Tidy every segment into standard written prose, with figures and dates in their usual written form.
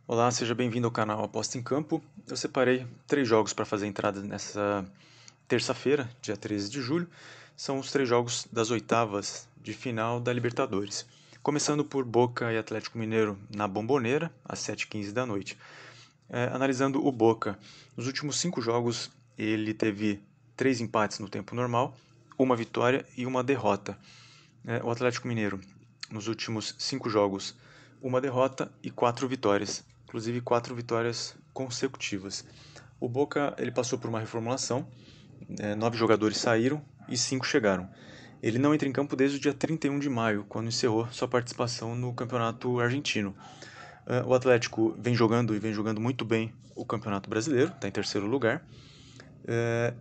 Olá, seja bem-vindo ao canal Aposta em Campo. Eu separei 3 jogos para fazer entrada nessa terça-feira, dia 13 de julho. São os 3 jogos das oitavas de final da Libertadores. Começando por Boca e Atlético Mineiro na Bombonera, às 7h15 da noite. Analisando o Boca, nos últimos 5 jogos ele teve 3 empates no tempo normal, uma vitória e uma derrota. O Atlético Mineiro, nos últimos 5 jogos, uma derrota e 4 vitórias, inclusive 4 vitórias consecutivas. O Boca ele passou por uma reformulação, 9 jogadores saíram e 5 chegaram. Ele não entra em campo desde o dia 31 de maio, quando encerrou sua participação no Campeonato Argentino. O Atlético vem jogando muito bem o Campeonato Brasileiro, está em terceiro lugar,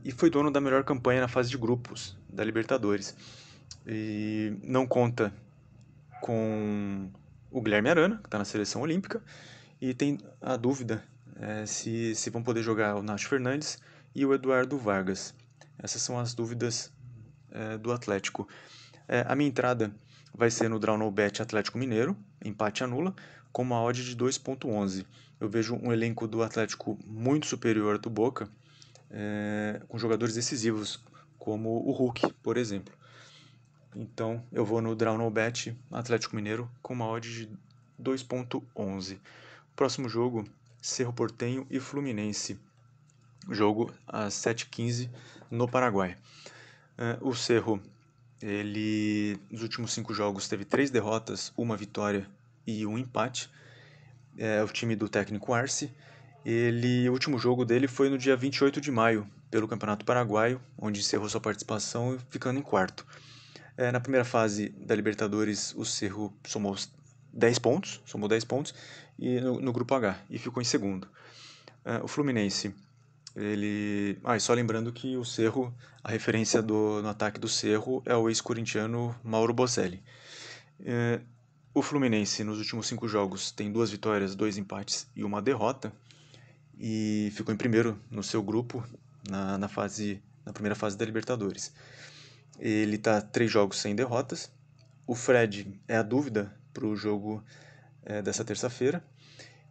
e foi dono da melhor campanha na fase de grupos da Libertadores. E não conta com o Guilherme Arana, que está na seleção olímpica, e tem a dúvida se vão poder jogar o Nacho Fernandes e o Eduardo Vargas. Essas são as dúvidas do Atlético. A minha entrada vai ser no Draw No Bet Atlético Mineiro, empate anula, com uma odd de 2.11. Eu vejo um elenco do Atlético muito superior do Boca, com jogadores decisivos, como o Hulk, por exemplo. Então eu vou no Draw No Bet Atlético Mineiro com uma odd de 2.11. Próximo jogo, Cerro Porteño e Fluminense. Jogo às 7h15 no Paraguai. O Cerro, ele nos últimos 5 jogos teve 3 derrotas, uma vitória e um empate. É o time do técnico Arce. O último jogo dele foi no dia 28 de maio, pelo Campeonato Paraguaio, onde encerrou sua participação ficando em quarto. Na primeira fase da Libertadores, o Cerro somou 10 pontos, e no grupo H, e ficou em segundo. O Fluminense, e só lembrando que o Cerro, a referência no ataque do Cerro é o ex-corintiano Mauro Bocelli. O Fluminense, nos últimos 5 jogos, tem 2 vitórias, 2 empates e uma derrota, e ficou em primeiro no seu grupo na primeira fase da Libertadores. Ele está 3 jogos sem derrotas. O Fred é a dúvida para o jogo dessa terça-feira.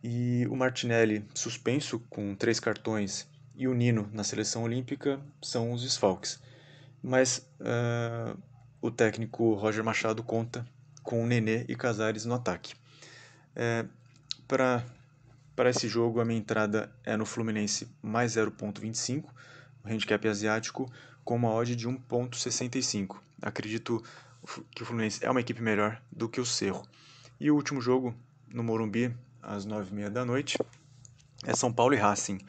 E o Martinelli, suspenso com 3 cartões, e o Nino na seleção olímpica são os desfalques. Mas o técnico Roger Machado conta com o Nenê e Casares no ataque. Para esse jogo, a minha entrada é no Fluminense mais 0.25, o handicap asiático, com uma odd de 1.65. Acredito que o Fluminense é uma equipe melhor do que o Cerro. E o último jogo, no Morumbi, às 9h30 da noite, é São Paulo e Racing.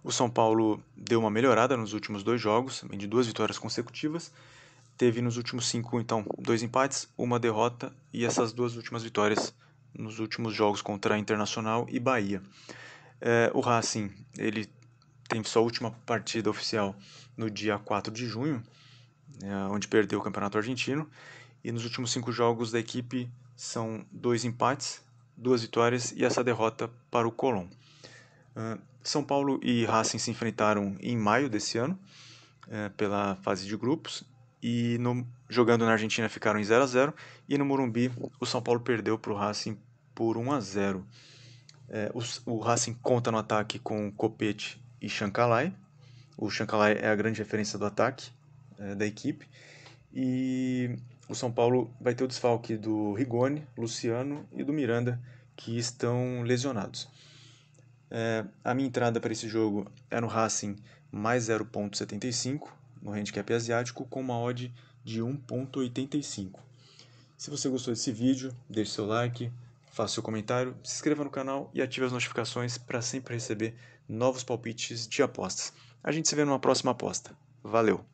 O São Paulo deu uma melhorada nos últimos 2 jogos, de 2 vitórias consecutivas. Teve nos últimos 5, então, 2 empates, uma derrota e essas 2 últimas vitórias nos últimos jogos contra Internacional e Bahia. O Racing, ele tem sua última partida oficial no dia 4 de junho, onde perdeu o Campeonato Argentino, e nos últimos 5 jogos da equipe são 2 empates, 2 vitórias e essa derrota para o Colón. São Paulo e Racing se enfrentaram em maio desse ano, pela fase de grupos, e jogando na Argentina ficaram em 0-0, e no Morumbi o São Paulo perdeu para o Racing por 1-0. O Racing conta no ataque com Copete e Chancalay. O Chancalay é a grande referência do ataque da equipe. E o São Paulo vai ter o desfalque do Rigoni, Luciano e do Miranda, que estão lesionados. A minha entrada para esse jogo é no Racing mais 0.75, no handicap asiático, com uma odd de 1.85. Se você gostou desse vídeo, deixe seu like, faça seu comentário, se inscreva no canal e ative as notificações para sempre receber novos palpites de apostas. A gente se vê numa próxima aposta. Valeu!